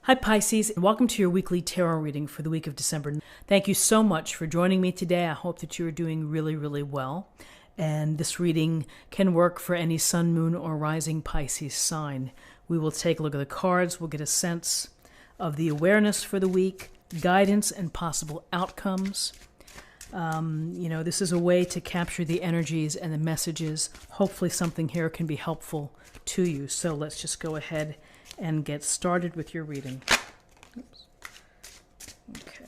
Hi Pisces, and welcome to your weekly tarot reading for the week of December. Thank you so much for joining me today. I hope that you are doing really well. And this reading can work for any sun, moon, or rising Pisces sign. We will take a look at the cards. We'll get a sense of the awareness for the week, guidance, and possible outcomes. This is a way to capture the energies and the messages. Hopefully something here can be helpful to you. So let's just go ahead and get started with your reading. Oops. Okay.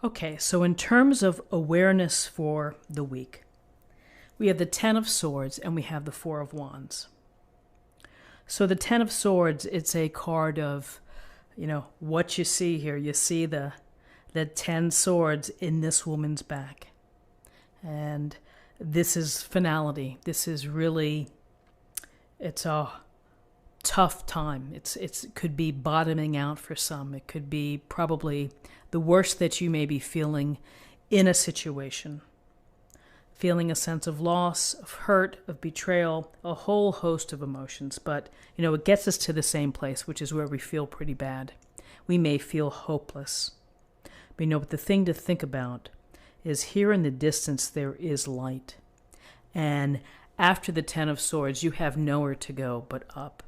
Okay, so in terms of awareness for the week, we have the Ten of Swords and we have the Four of Wands. So the Ten of Swords, it's a card of, what you see here. You see the 10 swords in this woman's back. And this is finality. This is really, it's a tough time. It could be bottoming out for some. It could be probably the worst that you may be feeling in a situation. Feeling a sense of loss, of hurt, of betrayal, a whole host of emotions. But, it gets us to the same place, which is where we feel pretty bad. We may feel hopeless. But the thing to think about is here in the distance there is light. And after the Ten of Swords, you have nowhere to go but up.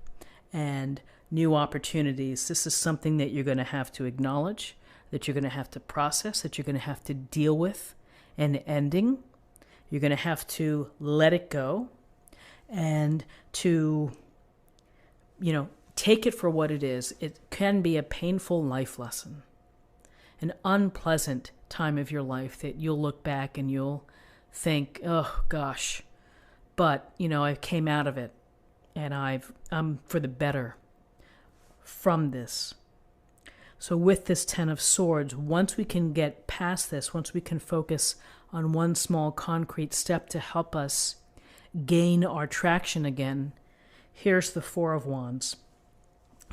And new opportunities. This is something that you're going to have to acknowledge, that you're going to have to process, that you're going to have to deal with an ending. You're going to have to let it go and to, take it for what it is. It can be a painful life lesson, an unpleasant time of your life that you'll look back and you'll think, oh gosh, but, I came out of it and I'm for the better from this. So with this Ten of Swords, once we can get past this, once we can focus on one small concrete step to help us gain our traction again, here's the Four of Wands.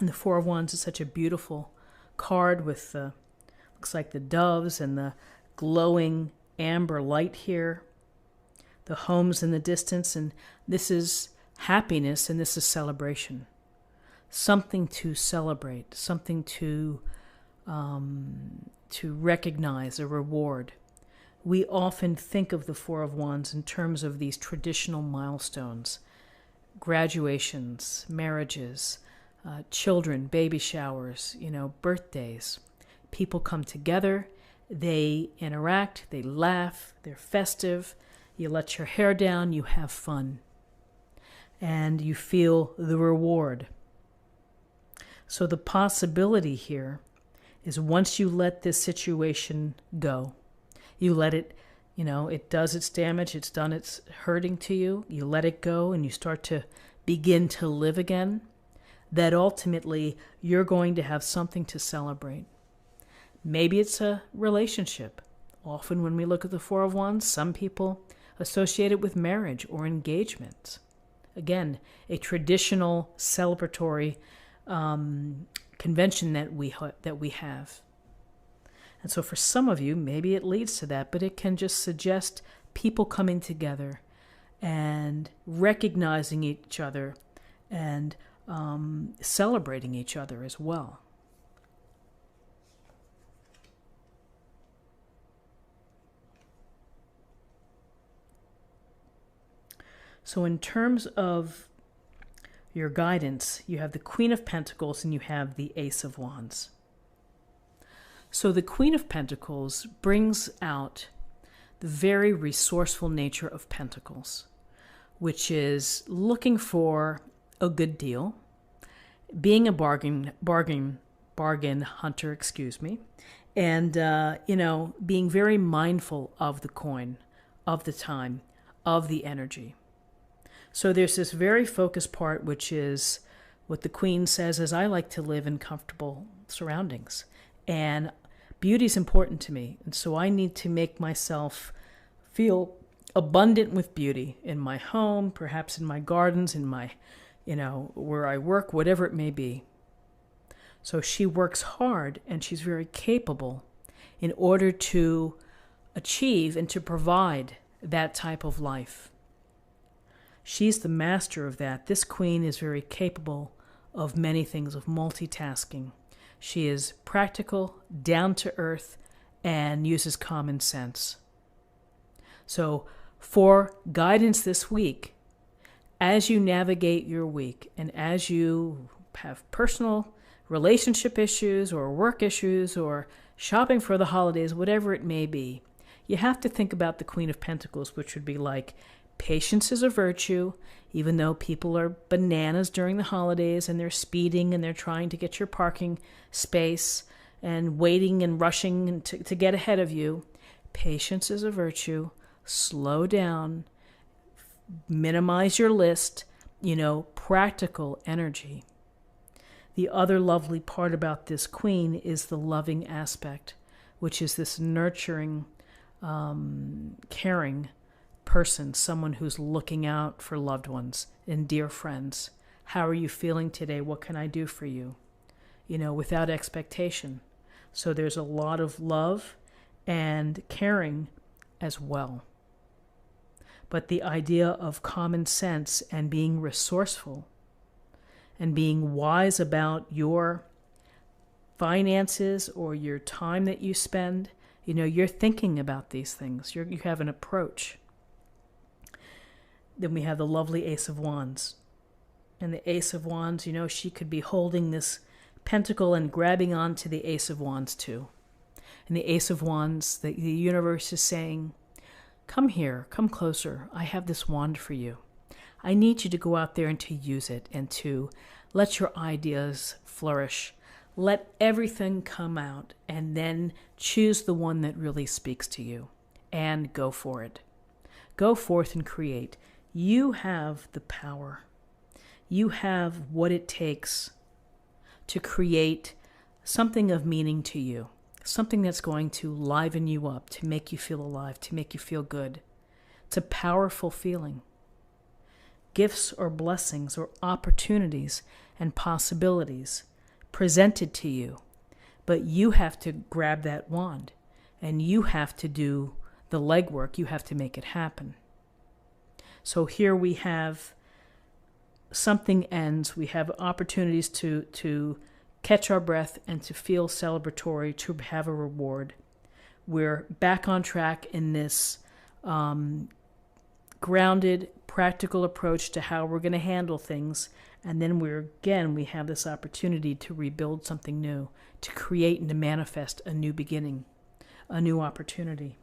And the Four of Wands is such a beautiful card with the, looks like the doves and the glowing amber light here, the homes in the distance, and this is happiness and this is celebration. Something to celebrate, something to recognize, a reward. We often think of the Four of Wands in terms of these traditional milestones, graduations, marriages, children, baby showers, birthdays. People come together, they interact, they laugh, they're festive, you let your hair down, you have fun, and you feel the reward. So the possibility here is once you let this situation go, you let it, it does its damage, it's done its hurting to you, you let it go and you start to begin to live again, that ultimately you're going to have something to celebrate. Maybe it's a relationship. Often when we look at the Four of Wands, some people associate it with marriage or engagement. Again, a traditional celebratory convention that we have. And so for some of you, maybe it leads to that, but it can just suggest people coming together and recognizing each other and celebrating each other as well. So in terms of your guidance, you have the Queen of Pentacles and you have the Ace of Wands. So the Queen of Pentacles brings out the very resourceful nature of Pentacles, which is looking for a good deal, being a bargain hunter, and being very mindful of the coin, of the time, of the energy. So there's this very focused part, which is what the Queen says is, I like to live in comfortable surroundings. And beauty is important to me. And so I need to make myself feel abundant with beauty in my home, perhaps in my gardens, in my, where I work, whatever it may be. So she works hard and she's very capable in order to achieve and to provide that type of life. She's the master of that. This queen is very capable of many things, of multitasking. She is practical, down to earth, and uses common sense. So for guidance this week, as you navigate your week and as you have personal relationship issues or work issues or shopping for the holidays, whatever it may be, you have to think about the Queen of Pentacles, which would be like, patience is a virtue, even though people are bananas during the holidays and they're speeding and they're trying to get your parking space and waiting and rushing to get ahead of you. Patience is a virtue. Slow down. Minimize your list. Practical energy. The other lovely part about this queen is the loving aspect, which is this nurturing, caring person, someone who's looking out for loved ones and dear friends. How are you feeling today? What can I do for you? Without expectation. So there's a lot of love and caring as well. But the idea of common sense and being resourceful and being wise about your finances or your time that you spend, you're thinking about these things. You have an approach. Then we have the lovely Ace of Wands. And the Ace of Wands, she could be holding this pentacle and grabbing onto the Ace of Wands too. And the Ace of Wands, the universe is saying, come here, come closer. I have this wand for you. I need you to go out there and to use it and to let your ideas flourish. Let everything come out and then choose the one that really speaks to you and go for it. Go forth and create. You have the power. You have what it takes to create something of meaning to you, something that's going to liven you up, to make you feel alive, to make you feel good. It's a powerful feeling. Gifts or blessings or opportunities and possibilities presented to you, but you have to grab that wand and you have to do the legwork. You have to make it happen. So here we have something ends. We have opportunities to catch our breath and to feel celebratory, to have a reward. We're back on track in this grounded, practical approach to how we're going to handle things. And then we have this opportunity to rebuild something new, to create and to manifest a new beginning, a new opportunity.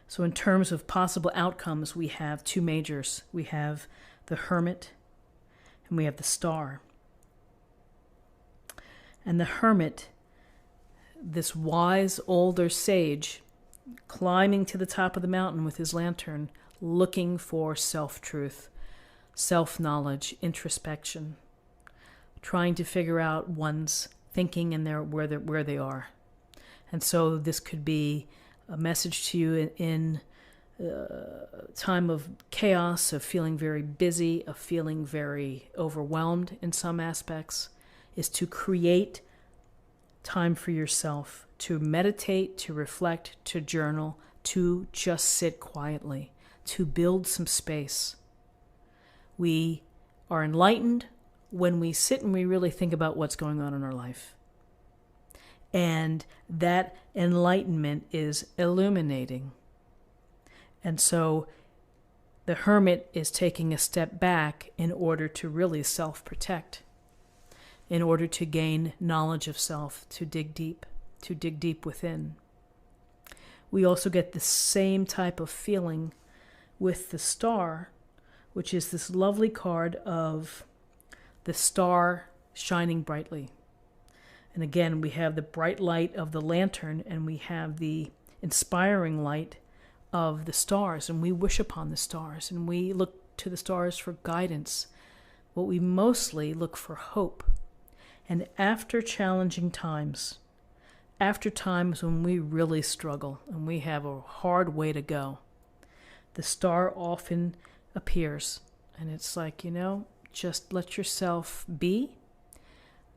So in terms of possible outcomes, we have two majors. We have the Hermit and we have the Star. And the Hermit, this wise older sage, climbing to the top of the mountain with his lantern, looking for self-truth, self-knowledge, introspection, trying to figure out one's thinking and where they are. And so this could be a message to you in a time of chaos, of feeling very busy, of feeling very overwhelmed in some aspects, is to create time for yourself, to meditate, to reflect, to journal, to just sit quietly, to build some space. We are enlightened when we sit and we really think about what's going on in our life. And that enlightenment is illuminating. And so the Hermit is taking a step back in order to really self-protect, in order to gain knowledge of self, to dig deep within. We also get the same type of feeling with the Star, which is this lovely card of the star shining brightly. And again, we have the bright light of the lantern and we have the inspiring light of the stars, and we wish upon the stars and we look to the stars for guidance. But we mostly look for hope. And after challenging times, after times when we really struggle and we have a hard way to go, the star often appears. And it's like, just let yourself be.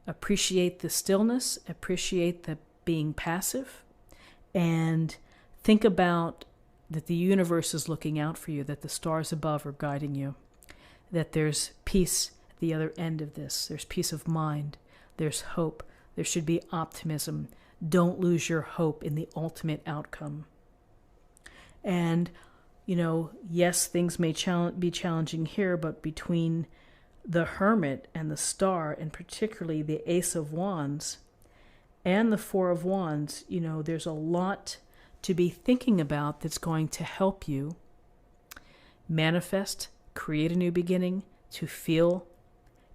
Appreciate the stillness. Appreciate the being passive. And think about that the universe is looking out for you, that the stars above are guiding you, that there's peace at the other end of this. There's peace of mind. There's hope. There should be optimism. Don't lose your hope in the ultimate outcome. And, yes, things may be challenging here, but between the Hermit and the Star, and particularly the Ace of Wands and the Four of Wands, there's a lot to be thinking about that's going to help you manifest, create a new beginning, to feel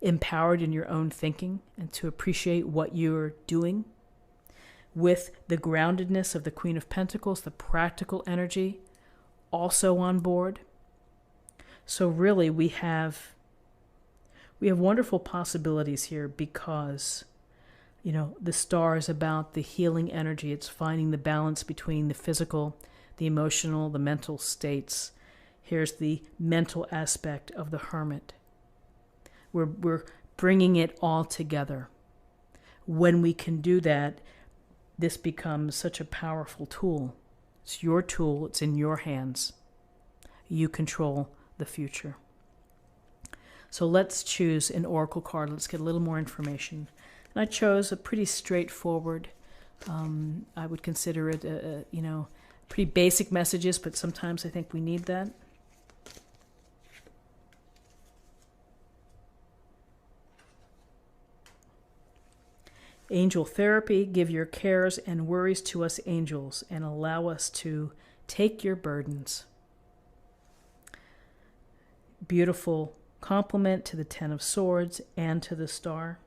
empowered in your own thinking, and to appreciate what you're doing with the groundedness of the Queen of Pentacles, the practical energy also on board. So really we have wonderful possibilities here because the star is about the healing energy. It's finding the balance between the physical, the emotional, the mental states. Here's the mental aspect of the Hermit. We're bringing it all together. When we can do that, this becomes such a powerful tool. It's your tool. It's in your hands. You control the future. So let's choose an oracle card. Let's get a little more information. And I chose a pretty straightforward, I would consider it, pretty basic messages, but sometimes I think we need that. Angel therapy, give your cares and worries to us angels and allow us to take your burdens. Beautiful compliment to the Ten of Swords and to the Star.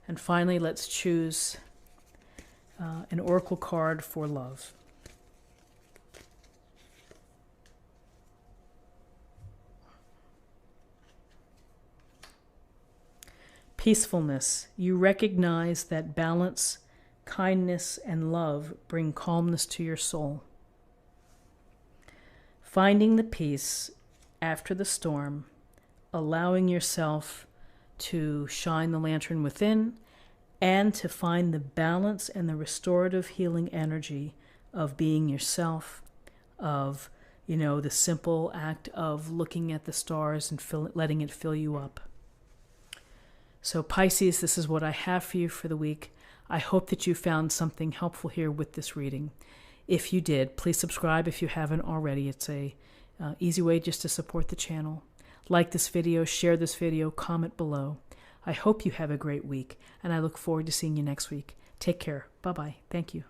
And finally, let's choose an oracle card for love. Peacefulness. You recognize that balance, kindness, and love bring calmness to your soul. Finding the peace after the storm, allowing yourself to shine the lantern within, and to find the balance and the restorative healing energy of being yourself, of, the simple act of looking at the stars and letting it fill you up. So Pisces, this is what I have for you for the week. I hope that you found something helpful here with this reading. If you did, please subscribe if you haven't already. It's a easy way just to support the channel. Like this video, share this video, comment below. I hope you have a great week, and I look forward to seeing you next week. Take care. Bye-bye. Thank you.